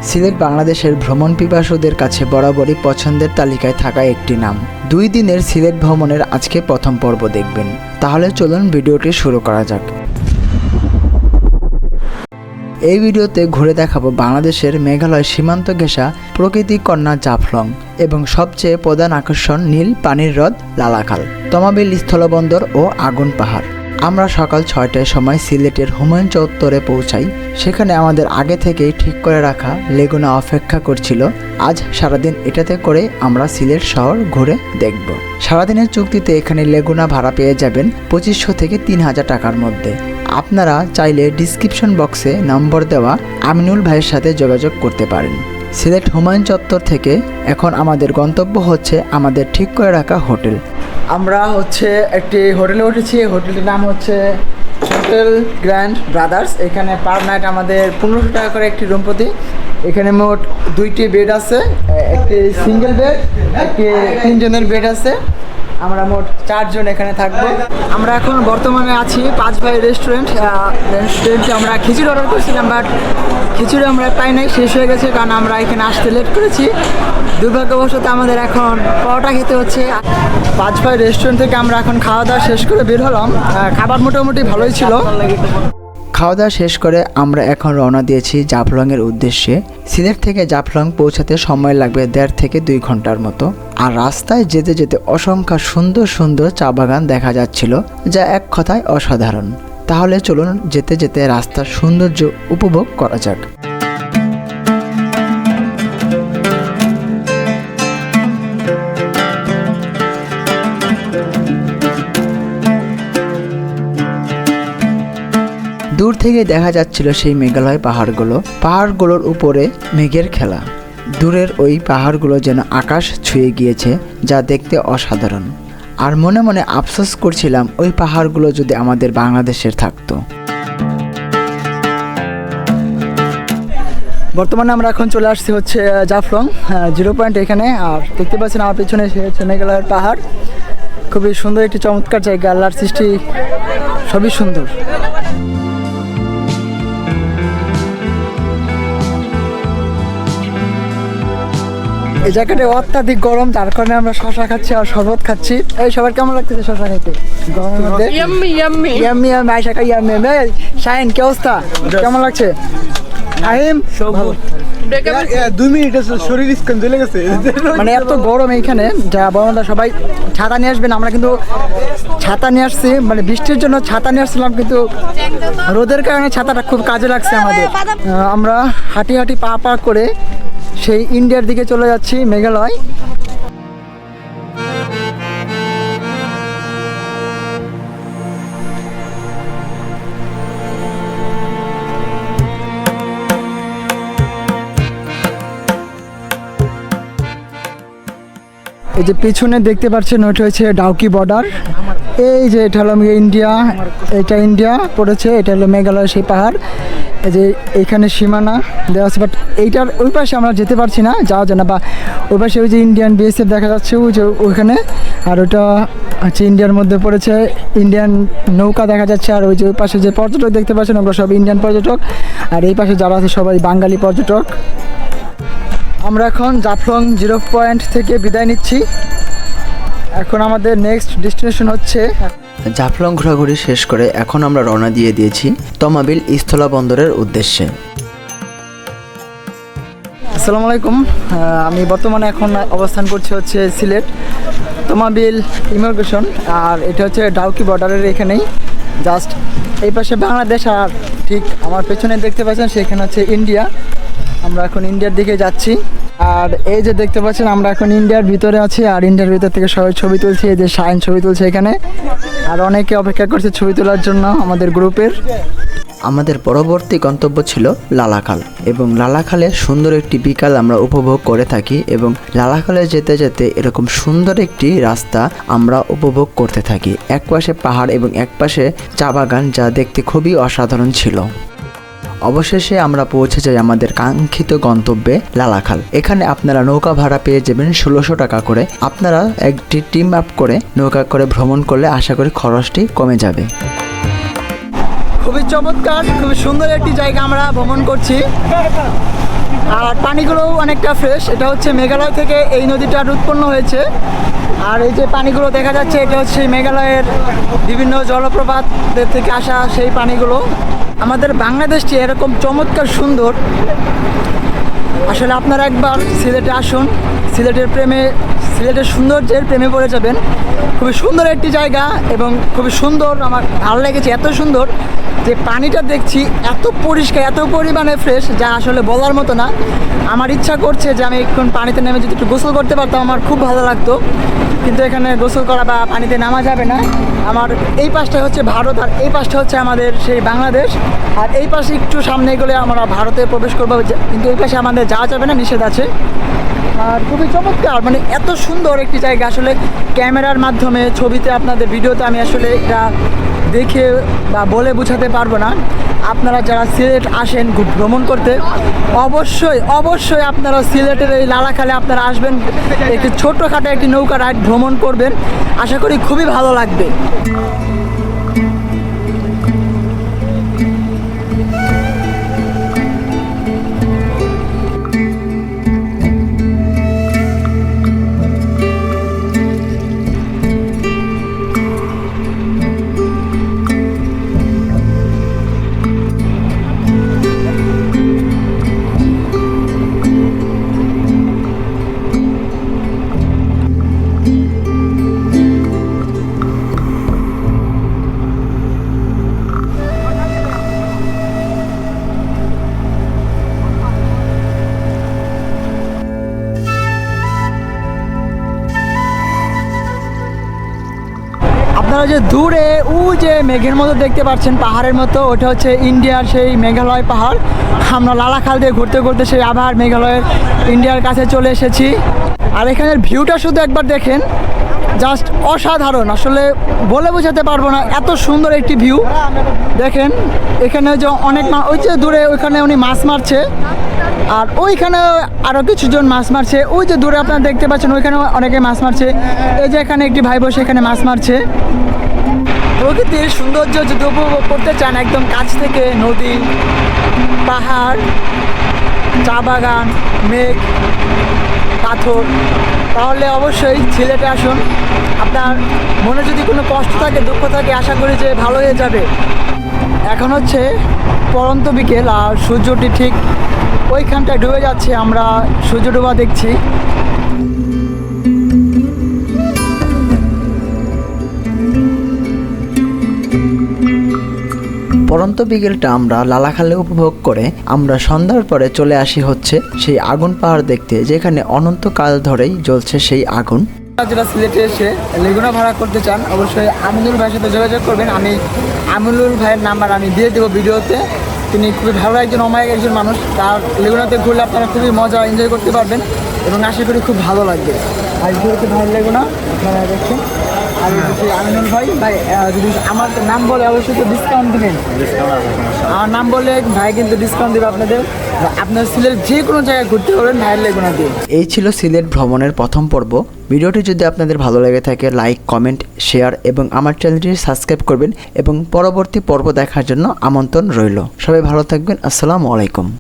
সিলেট বাংলাদেশের ভ্রমণ পিপাসুদের কাছে বরাবরই পছন্দের তালিকায় থাকা একটি নাম। 2 দিনের সিলেট ভ্রমণের আজকে প্রথম পর্ব দেখবেন। তাহলে চলুন ভিডিওটি শুরু করা যাক। এই ভিডিওতে ঘুরে দেখাবো বাংলাদেশের মেঘালয় সীমান্ত ঘেঁষা প্রকৃতি কন্যা জাফলং এবং সবচেয়ে প্রধান আকর্ষণ নীল পানির হ্রদ লালাখাল, তমাবিল স্থলবন্দর ও আগুন পাহাড়। আমরা সকাল 6টার সময় সিলেটের হুমায়ুন চত্বরে পৌঁছাই। সেখানে আমাদের আগে থেকেই ঠিক করে রাখা লেগুনা অপেক্ষা করছিল। আজ সারাদিন এটাতে করে আমরা সিলেট শহর ঘুরে দেখব। সারাদিনের চুক্তিতে এখানে লেগুনা ভাড়া পেয়ে যাবেন 2500 থেকে 3000 টাকার মধ্যে। আপনারা চাইলে ডিসক্রিপশন বক্সে নম্বর দেওয়া আমিনুল ভাইয়ের সাথে যোগাযোগ করতে পারেন। সিলেট হুমায়ুন চত্বর থেকে এখন আমাদের গন্তব্য হচ্ছে আমাদের ঠিক করে রাখা হোটেল। আমরা একটি হোটেলে উঠেছি। হোটেলটির নাম হচ্ছে হোটেল গ্র্যান্ড ব্রাদার্স। এখানে পার নাইট আমাদের 1500 টাকা করে একটি রুম প্রতি। এখানে মোট 2টি বেড আছে, একটি সিঙ্গেল বেড, একটি 3 জনের বেড আছে। আমরা মোট 4 জন এখানে থাকবো। আমরা এখন বর্তমানে আছি 5 ভাই রেস্টুরেন্টে আমরা খিচুড়ি অর্ডার করেছিলাম, বাট খিচুড়ি আমরা পাই নাই, শেষ হয়ে গেছে, কারণ আমরা এখানে আসতে লেট করেছি। দুর্ভাগ্যবশত আমাদের এখন পরোটা খেতে হচ্ছে। 5 ভাই রেস্টুরেন্ট থেকে আমরা এখন খাওয়া দাওয়া শেষ করে বের হলাম। খাবার মোটামুটি ভালোই ছিল। খাওয়া দাওয়া শেষ করে আমরা এখন রওনা দিয়েছি জাফলংয়ের উদ্দেশ্যে। সিলেট থেকে জাফলং পৌঁছাতে সময় লাগবে 1.5 থেকে 2 ঘন্টার মতো। আর রাস্তায় যেতে যেতে অসংখ্য সুন্দর সুন্দর চা বাগান দেখা যাচ্ছিল, যা এক কথায় অসাধারণ। তাহলে চলুন যেতে যেতে রাস্তার সৌন্দর্য উপভোগ করা যাক। দূর থেকে দেখা যাচ্ছিল সেই মেঘালয় পাহাড়গুলোর উপরে মেঘের খেলা। দূরের ওই পাহাড়গুলো যেন আকাশ ছুঁয়ে গিয়েছে, যা দেখতে অসাধারণ। আর মনে মনে আফসোস করছিলাম ওই পাহাড়গুলো যদি আমাদের বাংলাদেশের থাকতো। বর্তমানে আমরা এখন চলে আসছি জাফলং 0 পয়েন্ট এখানে। আর দেখতে পাচ্ছেন আমার পিছনে সে হচ্ছে মেঘালয়ের পাহাড়। খুবই সুন্দর একটি চমৎকার জায়গা, আল্লাহর সৃষ্টি সবই সুন্দর। এই জায়গাটা অত্যাধিক গরম, যার কারণে আমরা শশা খাচ্ছি আর শরবত খাচ্ছি। এই সবার কেমন লাগতেছে শশা খাইতে গরমের মধ্যে? ইয়াম্মি আয়শা খাই ইয়াম্মি। শাহিন কি অবস্থা, কেমন লাগছে? আহিম 2 মিনিট শরীর স্ক্যান চলে গেছে, মানে এত গরম এইখানে যা বন্ধুরা সবাই ছাতা নিয়ে আসবেন। আমরা কিন্তু ছাতা নিয়ে আসছি, মানে বৃষ্টির জন্য ছাতা নিয়ে আসছিলাম, কিন্তু রোদের কারণে ছাতাটা খুব কাজে লাগছে আমাদের। আমরা হাঁটি হাঁটি পা করে সেই ইন্ডিয়ার দিকে চলে যাচ্ছি, মেঘালয়। এই যে পিছনে দেখতে পাচ্ছেন ওটা হচ্ছে ডাউকি বর্ডার। এই যে এটা হলো ইন্ডিয়া, এটা ইন্ডিয়া পড়েছে, এটা হলো মেঘালয় সেই পাহাড়। এই যে এইখানে সীমানা দেওয়া আছে, বাট এইটার ওই পাশে আমরা যেতে পারছি না, যাওয়া যায় না। বা ওই পাশে ওই যে ইন্ডিয়ান বিএসএফ দেখা যাচ্ছে ওই যে ওইখানে, আর ওটা হচ্ছে ইন্ডিয়ার মধ্যে পড়েছে। ইন্ডিয়ান নৌকা দেখা যাচ্ছে। আর ওই যে ওই পাশে যে পর্যটক দেখতে পাচ্ছেন ওগুলো সব ইন্ডিয়ান পর্যটক, আর এই পাশে যারা আছে সবাই বাঙালি পর্যটক। আমরা এখন জাফলং 0 পয়েন্ট থেকে বিদায় নিচ্ছি। এখন আমাদের নেক্সট ডেস্টিনেশন হচ্ছে জাফলং ঘোরাঘুরি শেষ করে এখন আমরা রওনা দিয়েছি তমাবিল স্থলবন্দরের উদ্দেশ্যে। আসসালামু আলাইকুম। আমি বর্তমানে এখন অবস্থান করছি সিলেট তমাবিল ইমিগ্রেশন। আর এটা হচ্ছে ডাউকি বর্ডারের এখানেই, জাস্ট এই পাশে বাংলাদেশ, আর ঠিক আমার পেছনে দেখতে পাচ্ছেন সেখানে হচ্ছে ইন্ডিয়া। আমরা এখন ইন্ডিয়ার দিকে যাচ্ছি। আর এই যে দেখতে পাচ্ছেন আমরা এখন ইন্ডিয়ার ভিতরে আছি, আর ইন্ডিয়ার ভিতর থেকে সবাই ছবি তুলছি। এই যে শাইন ছবি তুলছে এখানে, আর অনেকে অপেক্ষা করছে ছবি তোলার জন্য আমাদের গ্রুপের। আমাদের পরবর্তী গন্তব্য ছিল লালাখাল, এবং লালাখালে সুন্দর একটি বিকাল আমরা উপভোগ করে থাকি। এবং লালাখালে যেতে যেতে এরকম সুন্দর একটি রাস্তা আমরা উপভোগ করতে থাকি। এক পাশে পাহাড় এবং এক পাশে চা বাগান, যা দেখতে খুবই অসাধারণ ছিল। অবশেষে আমরা পৌঁছে যাই আমাদের কাঙ্ক্ষিত গন্তব্যে লালাখাল। এখানে আপনারা নৌকা ভাড়া পেয়ে যাবেন 1600 টাকা করে। আপনারা একটি টিম আপ করে নৌকা করে ভ্রমণ করলে আশা করি খরচটি কমে যাবে। খুবই চমৎকার, খুবই সুন্দর একটি জায়গা আমরা ভ্রমণ করছি। আর পানিগুলোও অনেকটা ফ্রেশ। এটা হচ্ছে মেঘালয় থেকে এই নদীটা উৎপন্ন হয়েছে। আর এই যে পানিগুলো দেখা যাচ্ছে, এটা হচ্ছে মেঘালয়ের বিভিন্ন জলপ্রপাতদের থেকে আসা সেই পানিগুলো। আমাদের বাংলাদেশটি এরকম চমৎকার সুন্দর, আসলে আপনারা একবার সিলেটে আসুন, সিলেটের সৌন্দর্যের প্রেমে পড়ে যাবেন। খুবই সুন্দর একটি জায়গা এবং খুবই সুন্দর, আমার ভালো লেগেছে। এত সুন্দর যে পানিটা দেখছি এত পরিষ্কার, এত পরিমাণে ফ্রেশ, যা আসলে বলার মতো না। আমার ইচ্ছা করছে যে আমি এখন পানিতে নেমে যদি একটু গোসল করতে পারতাম আমার খুব ভালো লাগতো, কিন্তু এখানে গোসল করা বা পানিতে নামা যাবে না। আমার এই পাশটা হচ্ছে ভারত আর এই পাশটা হচ্ছে আমাদের সেই বাংলাদেশ। আর এই পাশে একটু সামনে গেলে আমরা ভারতে প্রবেশ করবো, কিন্তু এই পাশে আমাদের যাওয়া যাবে না, নিষেধ আছে। আর খুবই চমৎকার, মানে এত সুন্দর একটি জায়গা আসলে ক্যামেরার মাধ্যমে, ছবিতে, আপনাদের ভিডিওতে আমি আসলে এটা দেখে বা বলে বোঝাতে পারবো না। আপনারা যারা সিলেট আসেন ভ্রমণ করতে, অবশ্যই আপনারা সিলেটের এই লালাখালে আপনারা আসবেন, একটি ছোট্টখাটো একটি নৌকা রাইড ভ্রমণ করবেন, আশা করি খুবই ভালো লাগবে। আপনারা যে দূরে ওই যে মেঘের মতো দেখতে পাচ্ছেন, পাহাড়ের মতো, ওটা হচ্ছে ইন্ডিয়ার সেই মেঘালয় পাহাড়। আমরা লালাখাল দিয়ে ঘুরতে ঘুরতে সেই আবার মেঘালয়ের ইন্ডিয়ার কাছে চলে এসেছি। আর এখানের ভিউটা শুধু একবার দেখেন, জাস্ট অসাধারণ, আসলে বলে বোঝাতে পারবো না, এত সুন্দর একটি ভিউ। দেখেন এখানে যে অনেক ওই যে দূরে ওইখানে উনি মাছ মারছে, আর ওইখানে আরও কিছুজন মাছ মারছে। ওই যে দূরে আপনারা দেখতে পাচ্ছেন ওইখানে অনেকে মাছ মারছে। এই যে এখানে একটি ভাই বসে এখানে মাছ মারছে। প্রকৃতির সৌন্দর্য যদি উপভোগ করতে চান একদম কাছ থেকে, নদী, পাহাড়, চা বাগান, মেঘ, পাথর, তাহলে অবশ্যই সিলেটে আসুন। আপনার মনে যদি কোনো কষ্ট থাকে, দুঃখ থাকে, আশা করি যে ভালো হয়ে যাবে। এখন হচ্ছে পরন্ত বিকেল আর সূর্যটি ঠিক ওইখানটায় ডুবে যাচ্ছে, আমরা সূর্য ডোবা দেখছি। পরন্ত বিকেলটা আমরা লালাখালে উপভোগ করে আমরা সন্ধ্যার পরে চলে আসি হচ্ছে সেই আগুন পাহাড় দেখতে, যেখানে অনন্তকাল ধরেই জ্বলছে সেই আগুন। যারা সিলেটে এসে লেগুনা ভাড়া করতে চান অবশ্যই আমিনুল ভাইয়ের সাথে যোগাযোগ করবেন। আমি আমিনুল ভাইয়ের নাম্বার আমি দিয়ে দেবো ভিডিওতে। তিনি খুবই ভালো একজন অমায়িক একজন মানুষ। তার লেগুনাতে ঘুরলে আপনারা খুবই মজা এনজয় করতে পারবেন এবং আশা করি খুব ভালো লাগবে। আর হচ্ছে ভাইয়ের লেগুনা আপনারা দেখছেন। আর হচ্ছে আমিনুল ভাই, যদি আমার নাম বলে অবশ্যই তো ডিসকাউন্ট দেবেন। আমার নাম বলে ভাই কিন্তু ডিসকাউন্ট দেবে আপনাদের। আপনার সিলেট যে কোনো জায়গায় ঘুরতে পারবেন ভাইয়ের লেগুনা দিয়ে। এই ছিল সিলেট ভ্রমণের প্রথম পর্ব। ভিডিওটি যদি আপনাদের ভালো লেগে থাকে লাইক, কমেন্ট, শেয়ার এবং আমার চ্যানেলটি সাবস্ক্রাইব করবেন এবং পরবর্তী পর্ব দেখার জন্য আমন্ত্রণ রইল। সবাই ভালো থাকবেন। আসসালামু আলাইকুম।